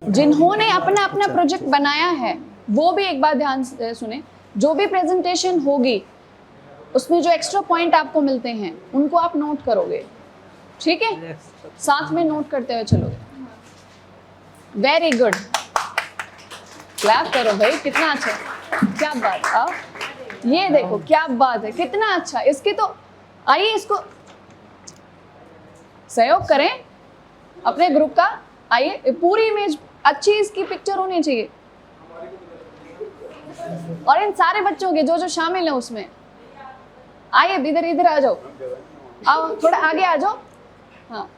जिन्होंने अपना अपना प्रोजेक्ट बनाया है वो भी एक बात ध्यान से सुने, जो भी प्रेजेंटेशन होगी उसमें जो एक्स्ट्रा पॉइंट आपको मिलते हैं उनको आप नोट करोगे, ठीक है? साथ में नोट करते हुए चलोगे। वेरी गुड, क्लैप करो भाई, कितना अच्छा, क्या बात। आप ये देखो क्या बात है, कितना अच्छा। इसकी तो आइए इसको सहयोग करें अपने ग्रुप का। आइए, पूरी इमेज अच्छी इसकी पिक्चर होनी चाहिए और इन सारे बच्चों के जो जो शामिल हैं उसमें। आइए इधर इधर आ जाओ, आओ थोड़ा आगे आ जाओ। हाँ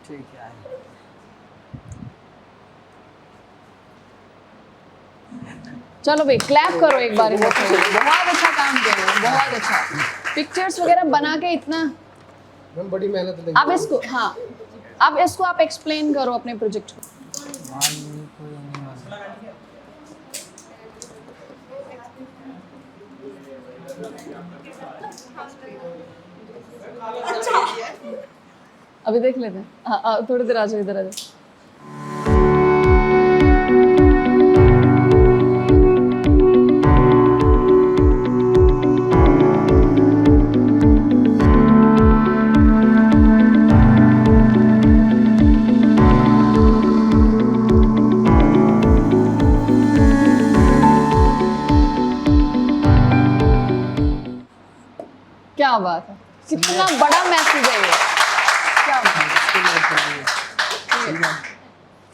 ठीक है। चलो भाई क्लैप करो एक बार। बहुत अच्छा काम कर रहे हो, बहुत अच्छा। पिक्चर्स वगैरह बना के इतना बड़ी मेहनत लगी। अब इसको, हाँ अब इसको आप एक्सप्लेन करो अपने प्रोजेक्ट को। अभी देख लेते हैं। हाँ थोड़ी देर आ जाओ, इधर आ जाओ। क्या बात है, कितना बड़ा मैसेज है ये, क्या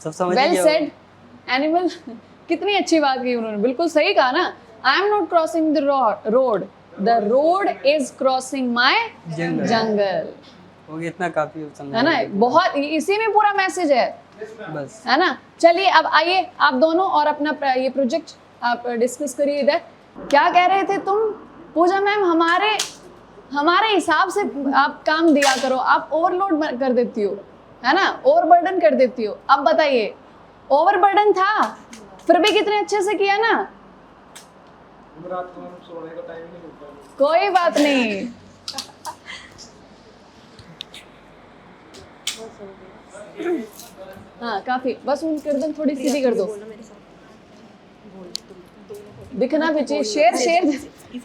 सब समझ वेल गए। Said animal. कितनी अच्छी बात की उन्होंने, बिल्कुल सही कहा ना। I am not crossing the road, the road is crossing my jungle. हो गया, इतना काफी समझा है ना, बहुत इसी में पूरा मैसेज है, बस। है ना। चलिए अब आइए आप दोनों और अपना ये प्रोजेक्ट आप डिस्कस करिए इधर। क्या कह रहे थे तुम पूजा मैम? हमारे हिसाब से आप काम दिया करो, आप ओवरलोड कर देती हो, है ना, ओवरबर्डन कर देती हो। अब बताइए, ओवरबर्डन था फिर भी कितने अच्छे से किया ना। रात को सोने का टाइम नहीं मिलता। कोई बात नहीं, हाँ काफी, बस उन गर्दन थोड़ी सीधी कर दो, दिखना भी चाहिए। शेर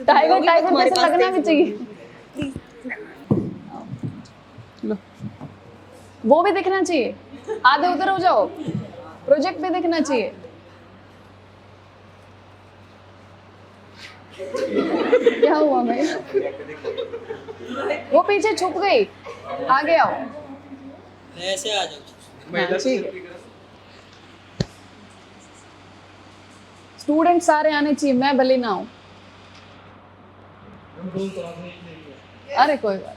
टाइगर जैसे लगना भी चाहिए। वो भी दिखना चाहिए, आधे उधर हो जाओ, प्रोजेक्ट भी दिखना चाहिए। क्या हुआ भाई? वो पीछे छुप गई, आगे आओ। ऐसे आ जाओ। हाँ, ठीक है। स्टूडेंट सारे आने चाहिए, मैं भले ना हूँ। अरे कोई बात।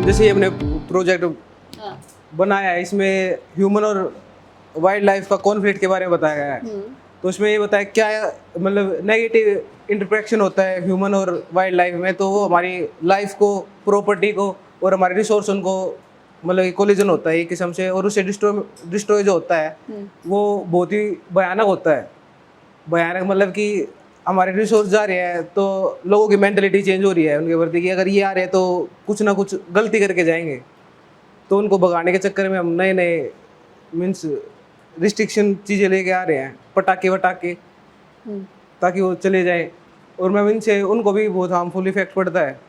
जैसे ये हमने प्रोजेक्ट हाँ। बनाया है, इसमें ह्यूमन और वाइल्ड लाइफ का कॉन्फ्लिक्ट के बारे में बताया गया है। तो इसमें ये बताया क्या मतलब नेगेटिव इंटरप्रेक्शन होता है ह्यूमन और वाइल्ड लाइफ में, तो वो हमारी लाइफ को, प्रॉपर्टी को और हमारे रिसोर्स उनको मतलब कोलिजन होता है एक किस्म से, और उससे डिस्ट्रॉय जो होता है वो बहुत ही भयानक होता है। भयानक मतलब कि हमारे रिसोर्स जा रहे हैं तो लोगों की मेंटलिटी चेंज हो रही है उनके प्रति कि अगर ये आ रहे हैं तो कुछ ना कुछ गलती करके जाएंगे, तो उनको भगाने के चक्कर में हम नए नए मीन्स रिस्ट्रिक्शन चीज़ें लेके आ रहे हैं, पटाखे वटाखे, ताकि वो चले जाए, और मैम इनसे उनको भी बहुत हार्मफुल इफेक्ट पड़ता है।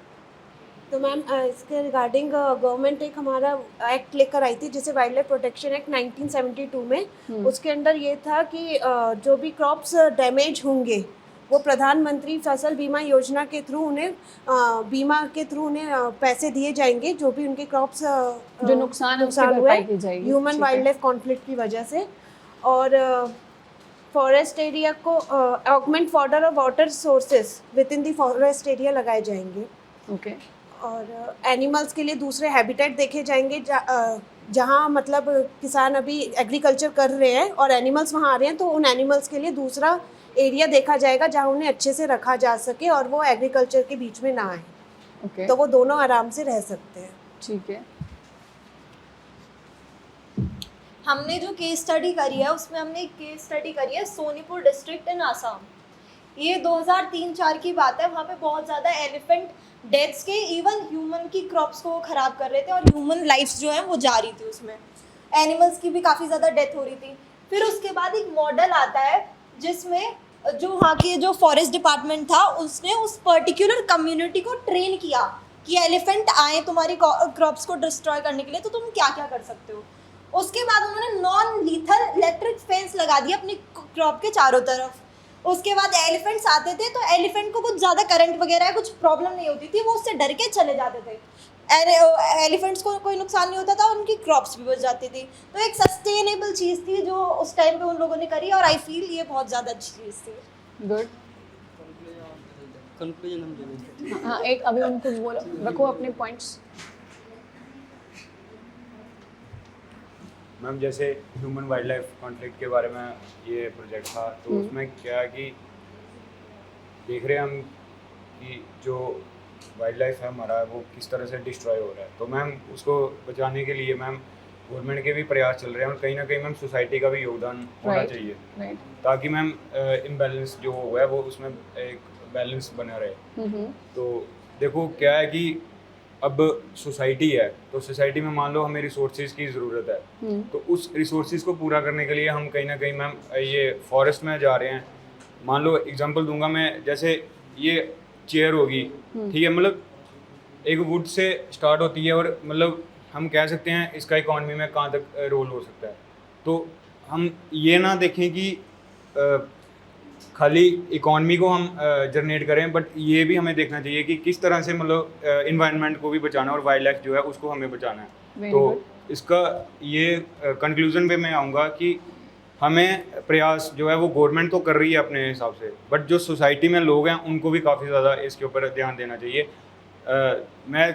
तो मैम इसके रिगार्डिंग गवर्नमेंट एक हमारा एक्ट लेकर आई थी जिसे वाइल्ड लाइफ प्रोटेक्शन एक्ट 1972 में। उसके अंदर ये था कि जो भी क्रॉप्स डैमेज होंगे वो प्रधानमंत्री फसल बीमा योजना के थ्रू उन्हें बीमा के थ्रू उन्हें पैसे दिए जाएंगे, जो भी उनके क्रॉप्स जो नुकसान हुए ह्यूमन वाइल्ड लाइफ कॉन्फ्लिक्ट की वजह से। और फॉरेस्ट एरिया को ऑगमेंट फॉर्डर और water sources with in the forest area लगाए जाएंगे। ओके। और एनिमल्स के लिए दूसरे हैबिटेट देखे जाएंगे जहाँ मतलब किसान अभी एग्रीकल्चर कर रहे हैं और एनिमल्स वहाँ आ रहे हैं, तो उन एनिमल्स के लिए दूसरा एरिया देखा जाएगा जहाँ उन्हें अच्छे से रखा जा सके और वो एग्रीकल्चर के बीच में ना आए। ओके। तो वो दोनों आराम से रह सकते हैं। ठीक है। हमने जो केस स्टडी करी है उसमें हमने एक केस स्टडी करी है सोनीपुर डिस्ट्रिक्ट इन आसाम। ये 2003-4 की बात है। वहाँ पे बहुत ज़्यादा एलिफेंट डेथ्स के, इवन ह्यूमन की क्रॉप्स को वो ख़राब कर रहे थे और ह्यूमन लाइफ्स जो है वो जा रही थी उसमें, एनिमल्स की भी काफ़ी ज़्यादा डेथ हो रही थी। फिर उसके बाद एक मॉडल आता है जिसमें जो वहाँ के जो फॉरेस्ट डिपार्टमेंट था उसने उस पर्टिकुलर कम्युनिटी को ट्रेन किया कि एलिफेंट आए तुम्हारी क्रॉप्स को डिस्ट्रॉय करने के लिए तो तुम क्या क्या कर सकते हो। उसके बाद उन्होंने नॉन लीथल इलेक्ट्रिक फेंस लगा दिया अपनी क्रॉप के चारों तरफ। उसके बाद एलिफेंट्स आते थे तो एलिफेंट को कुछ ज़्यादा करंट वगैरह कुछ प्रॉब्लम नहीं होती थी, वो उससे डर के चले जाते थे। एलिफेंट्स को कोई नुकसान नहीं होता था, उनकी क्रॉप्स भी बच जाती थी। तो एक सस्टेनेबल चीज़ थी जो उस टाइम पे उन लोगों ने करी और आई फील ये बहुत ज़्यादा अच्छी चीज़ थी। गुड। कंक्लूजन हम दे देंगे। हाँ, एक अभी उनको बोलो, रखो अपने पॉइंट्स। मैम जैसे ह्यूमन वाइल्ड लाइफ कॉन्फ्लिक्ट के बारे में ये प्रोजेक्ट था, तो उसमें क्या है कि देख रहे हैं हम कि जो वाइल्ड लाइफ है हमारा वो किस तरह से डिस्ट्रॉय हो रहा है। तो मैम उसको बचाने के लिए मैम गवर्नमेंट के भी प्रयास चल रहे हैं और कहीं ना कहीं मैम सोसाइटी का भी योगदान होना चाहिए, ताकि मैम इम्बैलेंस जो हुआ है वो उसमें एक बैलेंस बना रहे। तो देखो क्या है कि अब सोसाइटी है तो सोसाइटी में मान लो हमें रिसोर्सेज की ज़रूरत है, तो उस रिसोर्सेज को पूरा करने के लिए हम कहीं ना कहीं मैम ये फॉरेस्ट में जा रहे हैं। मान लो एग्जांपल दूंगा मैं, जैसे ये चेयर होगी, ठीक है, मतलब एक वुड से स्टार्ट होती है और मतलब हम कह सकते हैं इसका इकॉनमी में कहाँ तक रोल हो सकता है। तो हम ये ना देखें कि खाली इकॉनमी को हम जनरेट करें, बट ये भी हमें देखना चाहिए कि किस तरह से मतलब इन्वायरमेंट को भी बचाना और वाइल्ड लाइफ जो है उसको हमें बचाना है। तो इसका ये कंक्लूजन पे मैं आऊँगा कि हमें प्रयास जो है वो गवर्नमेंट तो कर रही है अपने हिसाब से, बट जो सोसाइटी में लोग हैं उनको भी काफ़ी ज़्यादा इसके ऊपर ध्यान देना चाहिए। मैं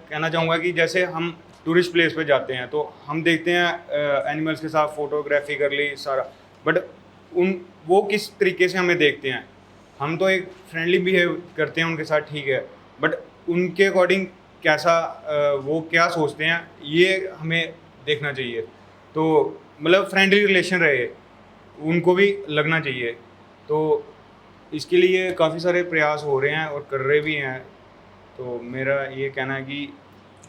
कहना चाहूँगा कि जैसे हम टूरिस्ट प्लेस पे जाते हैं तो हम देखते हैं एनिमल्स के साथ फ़ोटोग्राफी कर ली सारा, बट वो किस तरीके से हमें देखते हैं। हम तो एक फ्रेंडली बिहेव करते हैं उनके साथ, ठीक है, बट उनके अकॉर्डिंग कैसा वो क्या सोचते हैं ये हमें देखना चाहिए। तो मतलब फ्रेंडली रिलेशन रहे, उनको भी लगना चाहिए। तो इसके लिए काफ़ी सारे प्रयास हो रहे हैं और कर रहे भी हैं। तो मेरा ये कहना है कि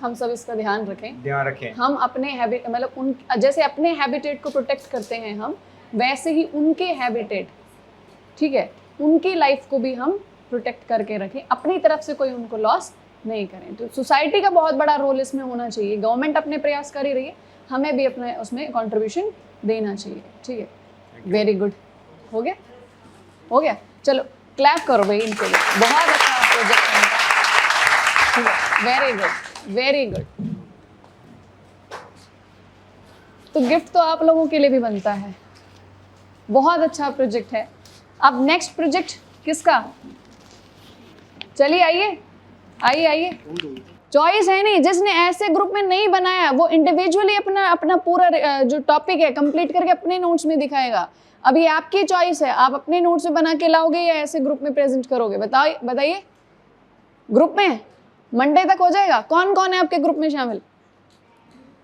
हम सब इसका ध्यान रखें। हम अपने मतलब उन जैसे अपने हैबिटेट को प्रोटेक्ट करते हैं हम, वैसे ही उनके हैबिटेट, ठीक है, उनकी लाइफ को भी हम प्रोटेक्ट करके रखें, अपनी तरफ से कोई उनको लॉस नहीं करें। तो सोसाइटी का बहुत बड़ा रोल इसमें होना चाहिए। गवर्नमेंट अपने प्रयास कर ही रही है, हमें भी अपने उसमें कंट्रीब्यूशन देना चाहिए, ठीक है। वेरी गुड, हो गया। चलो क्लैप करो भाई इनके लिए, बहुत अच्छा प्रोजेक्ट है इनका, ठीक है। Very good. तो गिफ्ट तो आप लोगों के लिए भी बनता है, बहुत अच्छा प्रोजेक्ट है। अब नेक्स्ट प्रोजेक्ट किसका? चलिए आइए। चॉइस है नहीं, जिसने ऐसे ग्रुप में नहीं बनाया वो इंडिविजुअली अपना पूरा जो टॉपिक है कंप्लीट करके अपने नोट्स में दिखाएगा। अब ये आपकी चॉइस है, आप अपने नोट्स में बना के लाओगे या ऐसे ग्रुप में प्रेजेंट करोगे? बताइए। ग्रुप में मंडे तक हो जाएगा। कौन कौन है आपके ग्रुप में शामिल?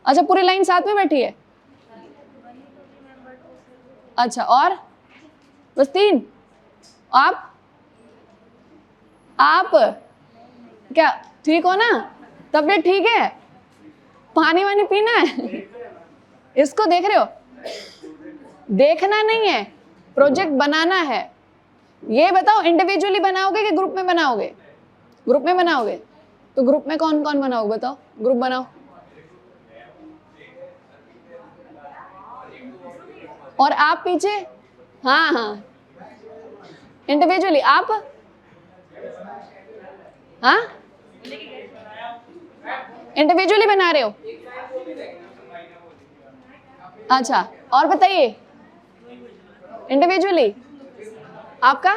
अच्छा, पूरी लाइन साथ में बैठी है। अच्छा, और बस 3? आप क्या ठीक हो ना? तबीयत ठीक है? पानी वानी पीना है? इसको देख रहे हो? देखना नहीं है, प्रोजेक्ट बनाना है। ये बताओ इंडिविजुअली बनाओगे कि ग्रुप में बनाओगे? ग्रुप में बनाओगे तो ग्रुप में कौन कौन बनाओगे? बताओ, ग्रुप बनाओ। और आप पीछे? हाँ, इंडिविजुअली। आप? हाँ, इंडिविजुअली बना रहे हो? अच्छा, और बताइए। इंडिविजुअली। आपका?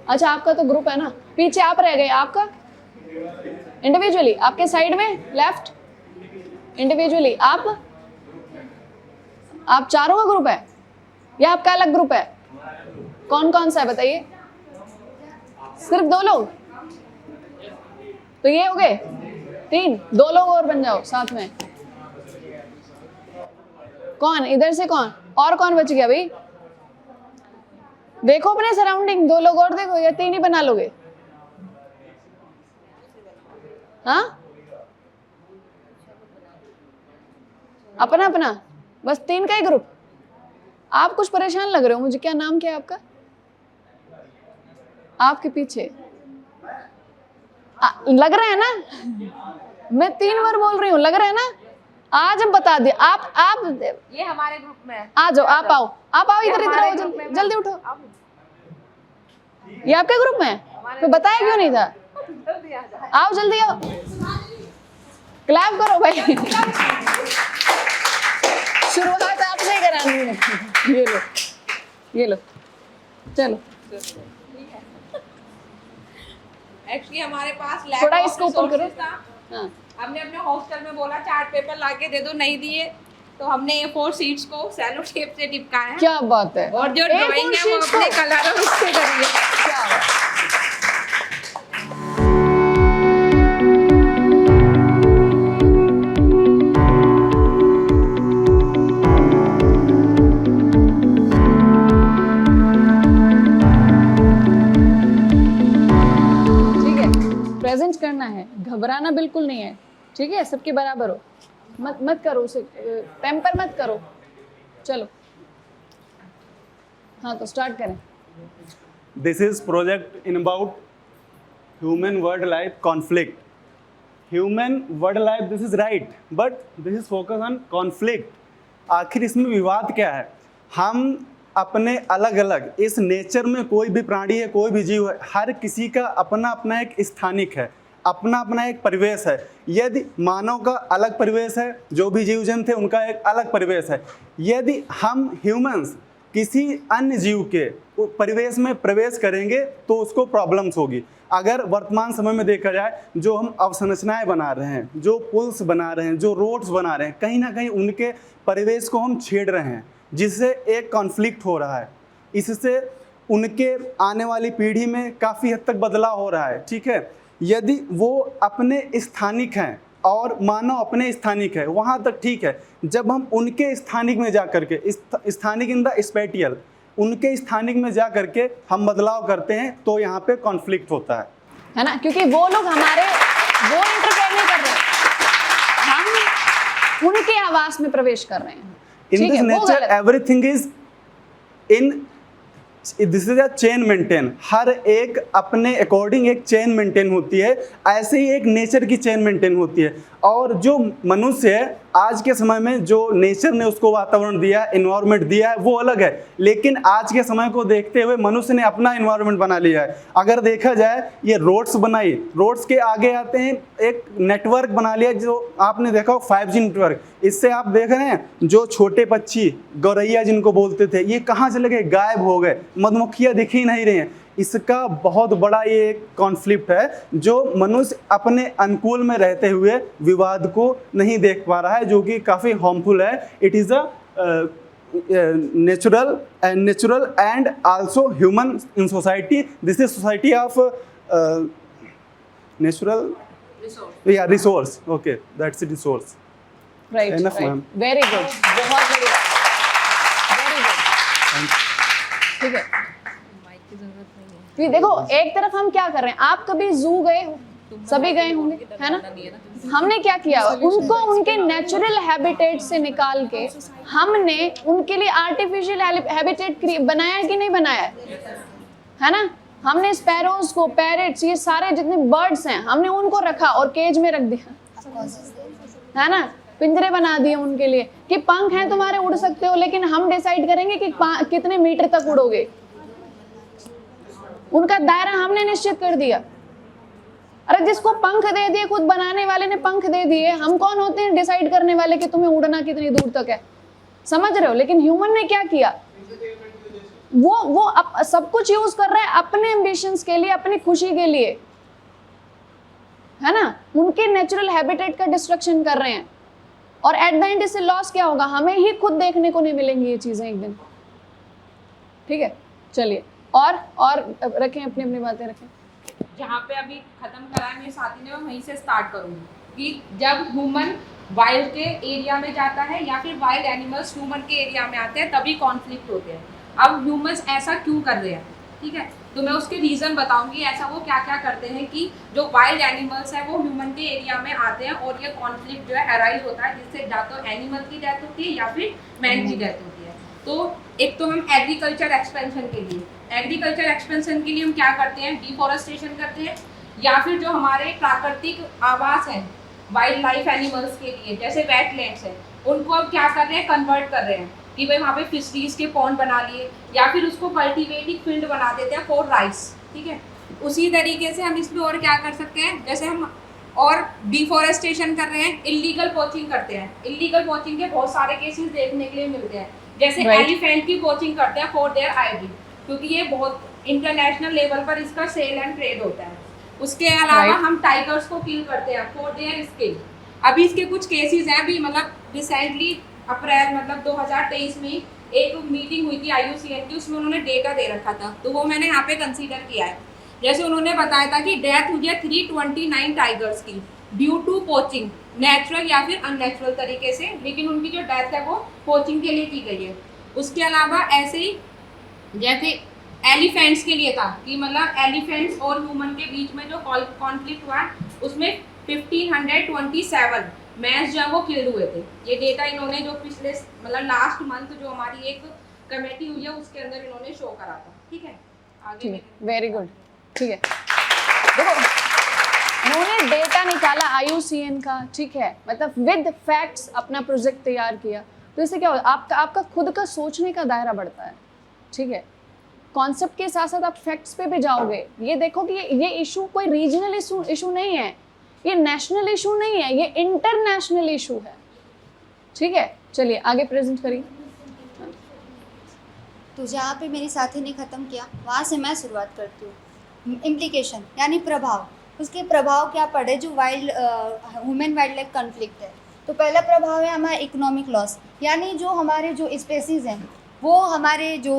अच्छा, आपका तो ग्रुप है ना, पीछे आप रह गए। आपका इंडिविजुअली, आपके साइड में लेफ्ट इंडिविजुअली। आप चारों का ग्रुप है या आपका अलग ग्रुप है? कौन कौन सा है बताइए? सिर्फ 2 लोग? तो ये हो गए 3, 2 लोग और बन जाओ साथ में। कौन इधर से कौन और कौन बच गया भाई? देखो अपने सराउंडिंग, 2 लोग और देखो या 3 ही बना लोगे? हाँ अपना अपना बस 3 का ही ग्रुप। आप कुछ परेशान लग रहे हो मुझे। क्या नाम क्या है आपका? आपके पीछे लग रहा है ना? मैं 3 बार बोल रही हूँ, लग रहा है ना? आज हम बता दिए। आप ये हमारे ग्रुप में है। आ जाओ, आप आओ इधर आओ, जल्दी उठो। ये आपके ग्रुप में है? तो बताया क्यों नहीं था? आओ जल्दी आओ, क्लैप करो भाई। शुरुआत आपसे ही करानी है। ये लो चलो। एक्चुअली हमारे पास थोड़ा इसको ऊपर करो। हाँ। हमने अपने हॉस्टल में बोला चार्ट पेपर लाके दे दो, नहीं दिए तो हमने A4 शीट्स को सेलो टेप से चिपकाया क्या बात है। और जो ड्राइंग है वो अपने कलर और उससे करी है। क्या बात। प्रेजेंट करना है, घबराना बिल्कुल नहीं है, ठीक है? सबके बराबर हो, मत करो उसे, टेम्पर मत करो। चलो हाँ तो स्टार्ट करें। This is project in about human world life conflict. Human world life, this is right, but this is focus on conflict. आखिर इसमें विवाद क्या है? हम अपने अलग अलग इस नेचर में कोई भी प्राणी है, कोई भी जीव है, हर किसी का अपना अपना एक स्थानिक है, अपना अपना एक परिवेश है। यदि मानव का अलग परिवेश है, जो भी जीव जंतु थे उनका एक अलग परिवेश है। यदि हम ह्यूमंस किसी अन्य जीव के परिवेश में प्रवेश करेंगे तो उसको प्रॉब्लम्स होगी। अगर वर्तमान समय में देखा जाए, जो हम अवसंरचनाएं बना रहे हैं, जो पुल्स बना रहे हैं, जो रोड्स बना रहे हैं, कहीं ना कहीं उनके परिवेश को हम छेड़ रहे हैं, जिससे एक कॉन्फ्लिक्ट हो रहा है। इससे उनके आने वाली पीढ़ी में काफ़ी हद तक बदलाव हो रहा है, ठीक है? यदि वो अपने स्थानिक हैं और मानव अपने स्थानिक है, वहाँ तक ठीक है। जब हम उनके स्थानिक में जा करके, स्थानिक इन द स्पेटियल, उनके स्थानिक में जा करके हम बदलाव करते हैं तो यहाँ पे कॉन्फ्लिक्ट होता है ना? क्योंकि वो लोग हमारे वो इंटरफेयर नहीं कर रहे, हम उनके आवास में प्रवेश कर रहे हैं। In this nature everything is in this is a chain maintain. हर एक अपने अकॉर्डिंग एक चेन मेंटेन होती है, ऐसे ही एक नेचर की चेन मेंटेन होती है। और जो मनुष्य है आज के समय में, जो नेचर ने उसको वातावरण दिया, एनवायरनमेंट दिया है, वो अलग है। लेकिन आज के समय को देखते हुए मनुष्य ने अपना एनवायरनमेंट बना लिया है। अगर देखा जाए, ये रोड्स बनाई, रोड्स के आगे आते हैं एक नेटवर्क बना लिया, जो आपने देखा हो 5G नेटवर्क। इससे आप देख रहे हैं जो छोटे पक्षी, गौरैया जिनको बोलते थे, ये कहाँ चले गए? गायब हो गए, मधुमक्खियाँ दिख ही नहीं रही हैं। इसका बहुत बड़ा ये कॉन्फ्लिक्ट है, जो मनुष्य अपने अनुकूल में रहते हुए विवाद को नहीं देख पा रहा है, जो कि काफ़ी हार्मफुल है। It is a natural and also human in society. This is society of natural resource. Okay, that's it, resource. Right, very good, बहुत बढ़िया, वेरी गुड, ठीक है। देखो एक तरफ हम क्या कर रहे हैं, आप कभी जू गए हो? सभी गए होंगे, है ना? हमने क्या किया, उनको उनके नेचुरल हैबिटेट से निकाल के हमने उनके लिए आर्टिफिशियल हैबिटेट बनाया है कि नहीं बनाया है ना? हमने स्पैरोज को, पैरेट्स, ये सारे जितने बर्ड्स हैं, हमने उनको रखा और केज में रख दिया, है ना? पिंजरे बना दिए उनके लिए कि पंख हैं तुम्हारे, उड़ सकते हो, लेकिन हम डिसाइड करेंगे कि कितने मीटर तक उड़ोगे। उनका दायरा हमने निश्चित कर दिया। अरे जिसको पंख दे दिए, खुद बनाने वाले ने पंख दे दिए, हम कौन होते हैं डिसाइड करने वाले कि तुम्हें उड़ना कितनी दूर तक है? समझ रहे हो? लेकिन ह्यूमन ने क्या किया, वो सब कुछ यूज कर रहा है अपने एम्बिशंस के लिए, अपनी खुशी के लिए, है ना? उनके नेचुरल हैबिटेट का डिस्ट्रक्शन कर रहे हैं और एट द एंड इससे लॉस क्या होगा? हमें ही खुद देखने को नहीं मिलेंगी ये चीजें एक दिन, ठीक है? चलिए और रखें, अपनी अपनी बातें रखें। जहाँ पे अभी खत्म करा है मेरे साथी ने, मैं वहीं से स्टार्ट करूँगी कि जब ह्यूमन वाइल्ड के एरिया में जाता है या फिर वाइल्ड एनिमल्स ह्यूमन के एरिया में आते हैं, तभी कॉन्फ्लिक्ट होते हैं। अब ह्यूमंस ऐसा क्यों कर रहे हैं, ठीक है, तो मैं उसके रीज़न बताऊंगी ऐसा वो क्या क्या करते हैं कि जो वाइल्ड एनिमल्स हैं वो ह्यूमन के एरिया में आते हैं और ये कॉन्फ्लिक्ट जो है अराइज होता है, जिससे या तो एनिमल की डेथ होती है या फिर मैन की डेथ होती है। तो एक तो हम एग्रीकल्चर एक्सपेंशन के लिए हम क्या करते हैं, डिफॉरेस्टेशन करते हैं, या फिर जो हमारे प्राकृतिक आवास हैं वाइल्ड लाइफ एनिमल्स के लिए जैसे वेटलैंड्स हैं, उनको अब क्या कर रहे हैं, कन्वर्ट कर रहे हैं कि भाई वहाँ पे फिशरीज के पॉन्ड बना लिए या फिर उसको कल्टीवेटिंग फील्ड बना देते हैं फॉर राइस, ठीक है। उसी तरीके से हम इसमें और क्या कर सकते हैं, जैसे हम और डिफॉरेस्टेशन कर रहे हैं, इलीगल पोचिंग करते हैं। इलीगल पोचिंग के बहुत सारे केसेस देखने के लिए मिलते हैं, जैसे एलिफेंट की पोचिंग करते हैं फॉर देयर आईडी, क्योंकि ये बहुत इंटरनेशनल लेवल पर इसका सेल एंड ट्रेड होता है। उसके अलावा हम टाइगर्स को किल करते हैं फॉर देयर स्किन। अभी इसके कुछ केसेस हैं, अभी मतलब रिसेंटली अप्रैल मतलब 2023 में एक मीटिंग हुई थी IUCN की, उसमें उन्होंने डेटा दे रखा था, तो वो मैंने यहाँ पे कंसीडर किया है। जैसे उन्होंने बताया था कि डेथ हुई है 329 टाइगर्स की ड्यू टू पोचिंग, नेचुरल या फिर अननेचुरल तरीके से, लेकिन उनकी जो डेथ है वो पोचिंग के लिए की गई है। उसके अलावा ऐसे ही जैसे एलिफेंट्स के लिए था कि मतलब एलिफेंट्स और ह्यूमन के बीच में जो कॉन्फ्लिक्ट हुआ उसमें 1527 मैंस जो है वो किल्ड हुए थे। ये डेटा इन्होंने जो पिछले मतलब लास्ट मंथ जो हमारी एक कमेटी हुई है उसके अंदर इन्होंने शो करा था, ठीक है। आगे वेरी गुड, ठीक है। देखो उन्होंने डेटा निकाला IUCN का, ठीक है, मतलब विद फैक्ट्स अपना प्रोजेक्ट तैयार किया, तो इससे क्या होगा, आपका खुद का सोचने का दायरा बढ़ता है, ठीक है। कॉन्सेप्ट के साथ साथ आप फैक्ट्स पे भी जाओगे, ये देखो कि ये इशू कोई रीजनल इशू नहीं है, ये नेशनल इशू नहीं है, ये इंटरनेशनल इशू है, ठीक है। चलिए आगे प्रेजेंट करिए। तो जहाँ पे मेरी साथी ने ख़त्म किया वहाँ से मैं शुरुआत करती हूँ। इम्प्लीकेशन यानी प्रभाव, उसके प्रभाव क्या पड़े जो ह्यूमन वाइल्ड लाइफ कॉन्फ्लिक्ट है। तो पहला प्रभाव है हमारा इकोनॉमिक लॉस, यानी जो हमारे जो स्पेसीज़ हैं वो हमारे जो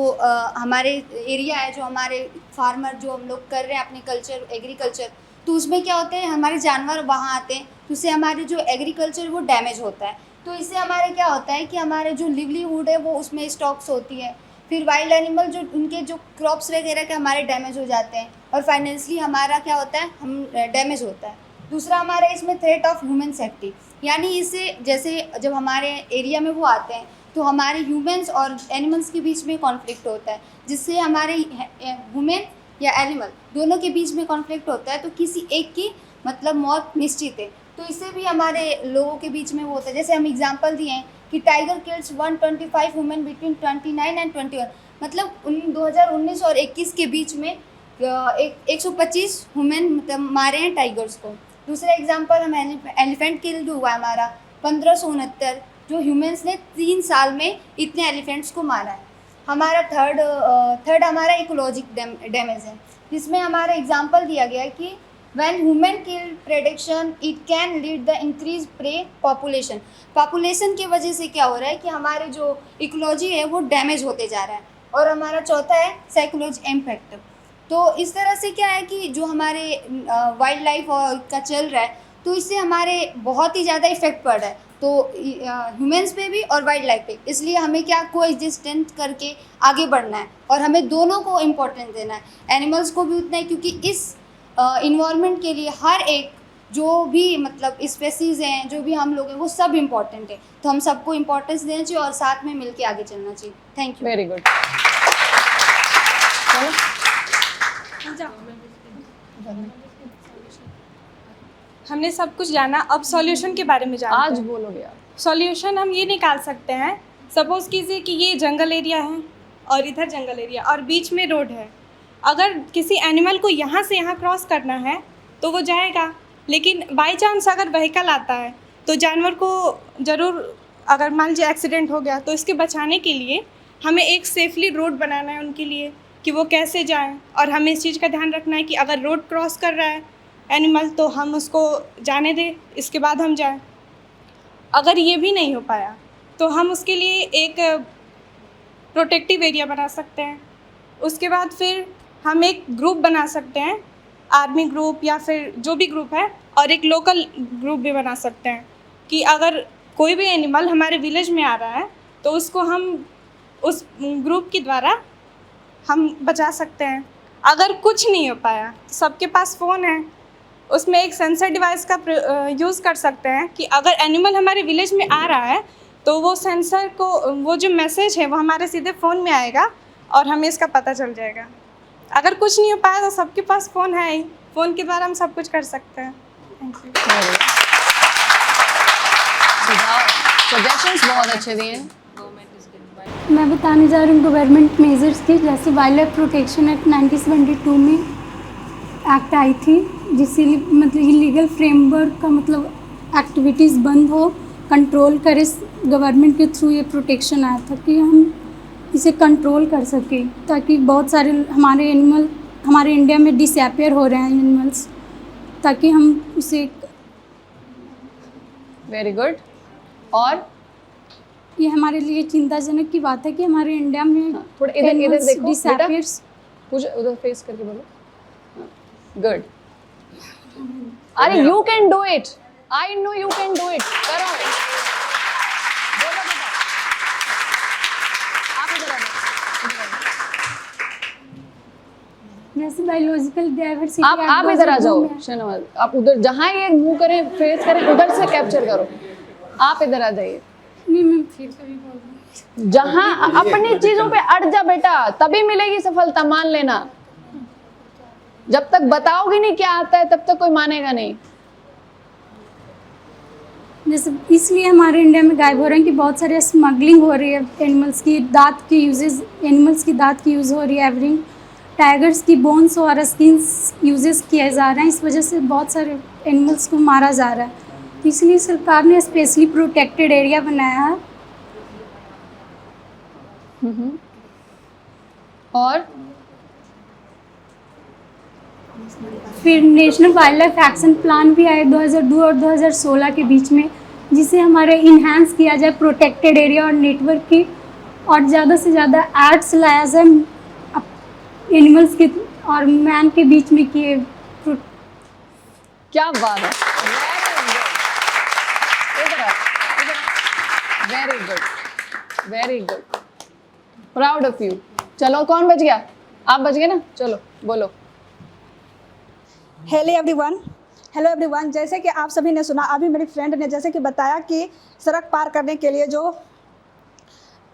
हमारे एरिया है, जो हमारे फार्मर जो हम लोग कर रहे हैं अपने कल्चर एग्रीकल्चर, तो उसमें क्या होते हैं हमारे जानवर वहाँ आते हैं, तो उससे हमारे जो एग्रीकल्चर वो डैमेज होता है। तो इससे हमारे क्या होता है कि हमारे जो लिवलीहुड है वो उसमें स्टॉक्स होती है, फिर वाइल्ड एनिमल जो उनके जो क्रॉप्स वगैरह के हमारे डैमेज हो जाते हैं, और फाइनेंशियली हमारा क्या होता है, हम डैमेज होता है। दूसरा हमारा इसमें थ्रेट ऑफ ह्यूमन सेफ्टी, यानी इससे जैसे जब हमारे एरिया में वो आते हैं तो हमारे ह्यूमन्स और एनिमल्स के बीच में कॉन्फ्लिक्ट होता है, जिससे हमारे ह्यूमन या एनिमल दोनों के बीच में कॉन्फ्लिक्ट होता है, तो किसी एक की मतलब मौत निश्चित है। तो इससे भी हमारे लोगों के बीच में वो होता है, जैसे हम एग्जांपल दिए हैं कि tiger kills 125 women between 29 and 21, मतलब 2019 और 21 के बीच में 125 वुमेन मतलब मारे हैं टाइगर्स को। दूसरा एग्जांपल हम एलिफेंट किल हुआ हमारा 1569, जो ह्यूमंस ने 3 साल में इतने एलिफेंट्स को मारा है। हमारा थर्ड हमारा इकोलॉजिक डैमेज है, जिसमें हमारा एग्जांपल दिया गया है कि when human kill predation it can lead the increase prey population की वजह से क्या हो रहा है कि हमारे जो इकोलॉजी है वो डैमेज होते जा रहा है। और हमारा चौथा है साइकोलॉजी इम्पैक्ट। तो इस तरह से क्या है कि जो हमारे वाइल्ड लाइफ का चल रहा है, तो इससे हमारे बहुत ही ज़्यादा इफेक्ट पड़ रहा है, तो ह्यूमंस पे भी और वाइल्ड लाइफ पे। इसलिए हमें क्या कोएग्जिस्टेंस करके आगे बढ़ना है, और हमें दोनों को इम्पोर्टेंस देना है, एनिमल्स को भी उतना ही, क्योंकि इस इन्वायरमेंट के लिए हर एक जो भी मतलब स्पेसीज़ हैं, जो भी हम लोग हैं, वो सब इम्पोर्टेंट है। तो हम सबको इम्पोर्टेंस देना चाहिए और साथ में मिलके आगे चलना चाहिए। Thank you. Very good. हमने सब कुछ जाना, अब सॉल्यूशन के बारे में जानते आज हैं। बोलोगे आप। सॉल्यूशन हम ये निकाल सकते हैं, सपोज कीजिए कि ये जंगल एरिया है और इधर जंगल एरिया और बीच में रोड है। अगर किसी एनिमल को यहाँ से यहाँ क्रॉस करना है तो वो जाएगा, लेकिन बाई चांस अगर व्हीकल आता है तो जानवर को ज़रूर, अगर मान लीजिए एक्सीडेंट हो गया, तो इसके बचाने के लिए हमें एक सेफली रोड बनाना है उनके लिए कि वो कैसे जाएं। और हमें इस चीज़ का ध्यान रखना है कि अगर रोड क्रॉस कर रहा है एनिमल तो हम उसको जाने दें, इसके बाद हम जाएं। अगर ये भी नहीं हो पाया तो हम उसके लिए एक प्रोटेक्टिव एरिया बना सकते हैं। उसके बाद फिर हम एक ग्रुप बना सकते हैं, आर्मी ग्रुप या फिर जो भी ग्रुप है, और एक लोकल ग्रुप भी बना सकते हैं। कि अगर कोई भी एनिमल हमारे विलेज में आ रहा है तो उसको हम उस ग्रुप के द्वारा हम बचा सकते हैं। अगर कुछ नहीं हो पाया तो सबके पास फ़ोन है, उसमें एक सेंसर डिवाइस का यूज़ कर सकते हैं कि अगर एनिमल हमारे विलेज में आ रहा है तो वो सेंसर को, वो जो मैसेज है वो हमारे सीधे फ़ोन में आएगा और हमें इसका पता चल जाएगा। अगर कुछ नहीं हो पाया तो सबके पास फ़ोन है ही, फ़ोन के द्वारा हम सब कुछ कर सकते हैं। Thank you. सजेशंस बहुत अच्छे दिए हैं। मैं बताने जा रही हूँ गवर्नमेंट मेजर्स की। जैसे वाइल्ड लाइफ प्रोटेक्शन एक्ट 1972 में एक्ट आई थी, जिससे मतलब इलीगल फ्रेमवर्क का मतलब एक्टिविटीज़ बंद हो, कंट्रोल करे। गवर्नमेंट के थ्रू ये प्रोटेक्शन आया था कि हम इसे कंट्रोल कर सकें, ताकि बहुत सारे हमारे एनिमल हमारे इंडिया में डिसअपियर हो रहे हैं एनिमल्स, ताकि हम उसे। Very good. और ये हमारे लिए चिंताजनक की बात है कि हमारे इंडिया में थोड़ा इधर देखो बेटा, डिसअपियर्स। कुछ उधर फेस करके बोलो। गुड। अरे you can do it, I know you can do it. करो, बोलो बेटा। आप इधर आ जाओ। जैसे बायोलॉजिकल डाइवर्सिटी, आप इधर आ जाओ शहनवाज, आप उधर जहाँ ये मुंह करें फेस करें उधर से कैप्चर करो। आप इधर आ जाइए। नहीं, मैं फिर कभी बोल रही हूँ। जहाँ अपनी चीजों पे अड़ जा बेटा, तभी मिलेगी सफलता, मान लेना। जब तक बताओगी नहीं क्या आता है तब तक कोई मानेगा नहीं। जैसे इसलिए हमारे इंडिया में गायब हो रहे हैं कि बहुत सारे स्मगलिंग हो रही है एनिमल्स की दांत की यूजेस, एनिमल्स की दांत की यूज़ हो रही है, एवरिंग टाइगर्स की बोन्स और स्किन्स यूजेस किए जा रहे हैं। इस वजह से बहुत सारे एनिमल्स को मारा जा रहा है, तो इसलिए सरकार ने स्पेशली प्रोटेक्टेड एरिया बनाया है। और फिर national wild life action plan भी आए 2002 और 2016 के बीच में, जिसे हमारे इन्हांस किया जाए प्रोटेक्टेड एरिया और नेटवर्क की, और ज़्यादा से ज़्यादा एड्स लाया जाए एनिमल्स के और मैन के बीच में किए। क्या बात है, very good, very good, proud of you. चलो कौन बच गया? आप बच गए ना, चलो बोलो। हेलो एवरीवन, जैसे कि आप सभी ने सुना, अभी मेरी फ्रेंड ने जैसे कि बताया कि सड़क पार करने के लिए जो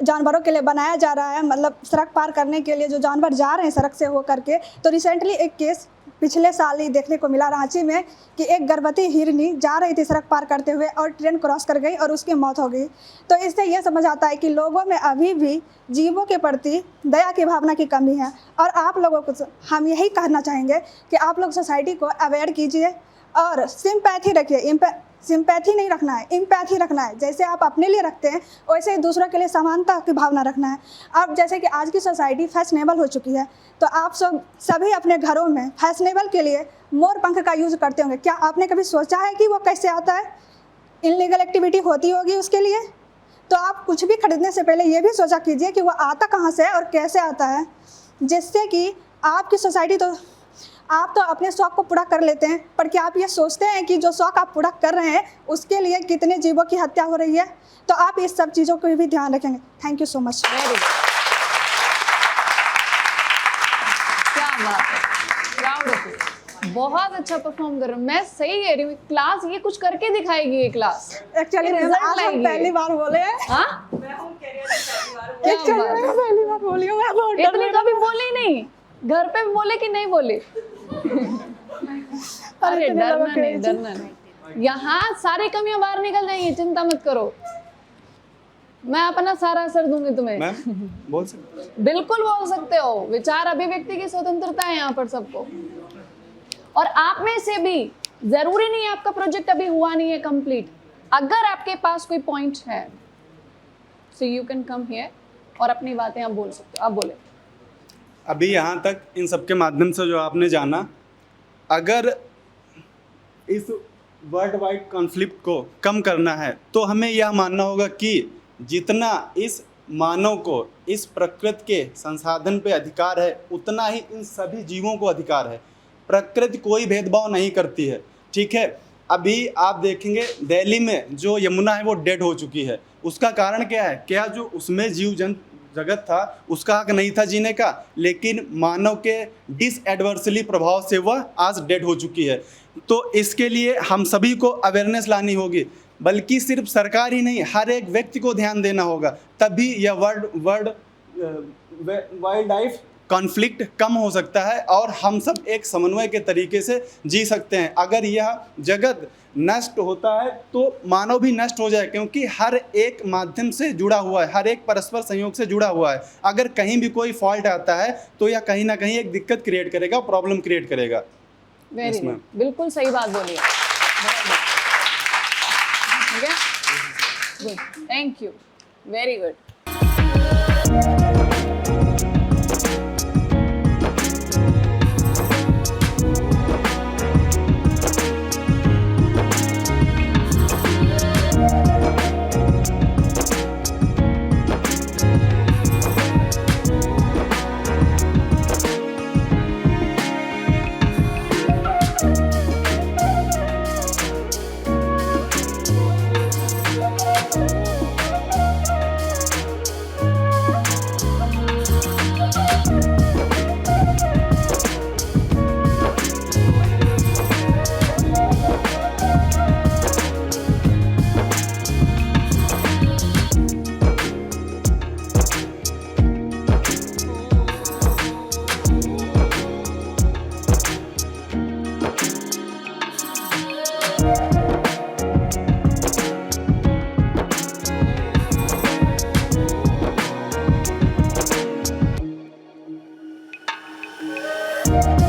जानवरों के लिए बनाया जा रहा है, मतलब सड़क पार करने के लिए जो जानवर जा रहे हैं सड़क से हो करके, तो रिसेंटली एक केस पिछले साल ही देखने को मिला रांची में कि एक गर्भवती हिरनी जा रही थी सड़क पार करते हुए और ट्रेन क्रॉस कर गई और उसकी मौत हो गई। तो इससे यह समझ आता है कि लोगों में अभी भी जीवों के प्रति दया की भावना की कमी है। और आप लोगों को हम यही कहना चाहेंगे कि आप लोग सोसाइटी को अवेयर कीजिए और सिंपैथी रखिए। सिंपैथी नहीं रखना है, एम्पैथी रखना है। जैसे आप अपने लिए रखते हैं वैसे ही दूसरों के लिए समानता की भावना रखना है। अब जैसे कि आज की सोसाइटी फैशनेबल हो चुकी है, तो आप सभी अपने घरों में फैशनेबल के लिए मोर पंख का यूज़ करते होंगे। क्या आपने कभी सोचा है कि वो कैसे आता है? इनलीगल एक्टिविटी होती होगी उसके लिए। तो आप कुछ भी खरीदने से पहले ये भी सोचा कीजिए कि वो आता कहाँ से है और कैसे आता है, जिससे कि आपकी सोसाइटी तो आप तो अपने शौक़ को पूरा कर लेते हैं, पर क्या आप ये सोचते हैं कि जो शौक़ आप पूरा कर रहे हैं उसके लिए कितने जीवों की हत्या हो रही है? तो आप इस सब चीज़ों को भी ध्यान रखेंगे। Thank you so much. क्या बात है, प्राउड ऑफ यू, बहुत अच्छा परफॉर्म कर रहे हो। मैं सही कह रही हूँ, क्लास ये कुछ करके दिखाएगी ये क्लास। एक्चुअली पहली बार बोले हैं। हाँ, पहली बार बोली हूँ मैं। इतनी कभी बोली नहीं, घर पे बोले कि नहीं बोले? अरे डरना नहीं, डरना नहीं। यहाँ सारी कमियां बाहर निकल जाएंगी, चिंता मत करो। मैं अपना सारा असर दूंगी तुम्हें। मैम बोल सकते? बिल्कुल बोल सकते हो। विचार अभिव्यक्ति की स्वतंत्रता है यहाँ पर सबको। और आप में से भी जरूरी नहीं है, आपका प्रोजेक्ट अभी हुआ नहीं है कंप्लीट, अगर आपके पास कोई पॉइंट है so you can come here और अपनी बातें आप बोल सकते हो। आप बोले। अभी यहाँ तक इन सब के माध्यम से जो आपने जाना, अगर इस वर्ल्ड वाइड कॉन्फ्लिक्ट को कम करना है तो हमें यह मानना होगा कि जितना इस मानव को इस प्रकृति के संसाधन पे अधिकार है, उतना ही इन सभी जीवों को अधिकार है। प्रकृति कोई भेदभाव नहीं करती है, ठीक है। अभी आप देखेंगे दिल्ली में जो यमुना है वो डेड हो चुकी है। उसका कारण क्या है? क्या जो उसमें जीव जगत था उसका हक नहीं था जीने का, लेकिन मानव के डिसएडवर्सली प्रभाव से वह आज डेड हो चुकी है। तो इसके लिए हम सभी को अवेयरनेस लानी होगी, बल्कि सिर्फ सरकार ही नहीं, हर एक व्यक्ति को ध्यान देना होगा, तभी यह वाइल्ड लाइफ कॉन्फ्लिक्ट कम हो सकता है और हम सब एक समन्वय के तरीके से जी सकते हैं। अगर यह जगत नष्ट होता है तो मानव भी नष्ट हो जाए, क्योंकि हर एक माध्यम से जुड़ा हुआ है, हर एक परस्पर संयोग से जुड़ा हुआ है। अगर कहीं भी कोई फॉल्ट आता है तो यह कहीं ना कहीं एक दिक्कत क्रिएट करेगा, प्रॉब्लम क्रिएट करेगा। वेरी गुड, बिल्कुल सही बात बोली। ठीक है, good, thank you, very good. you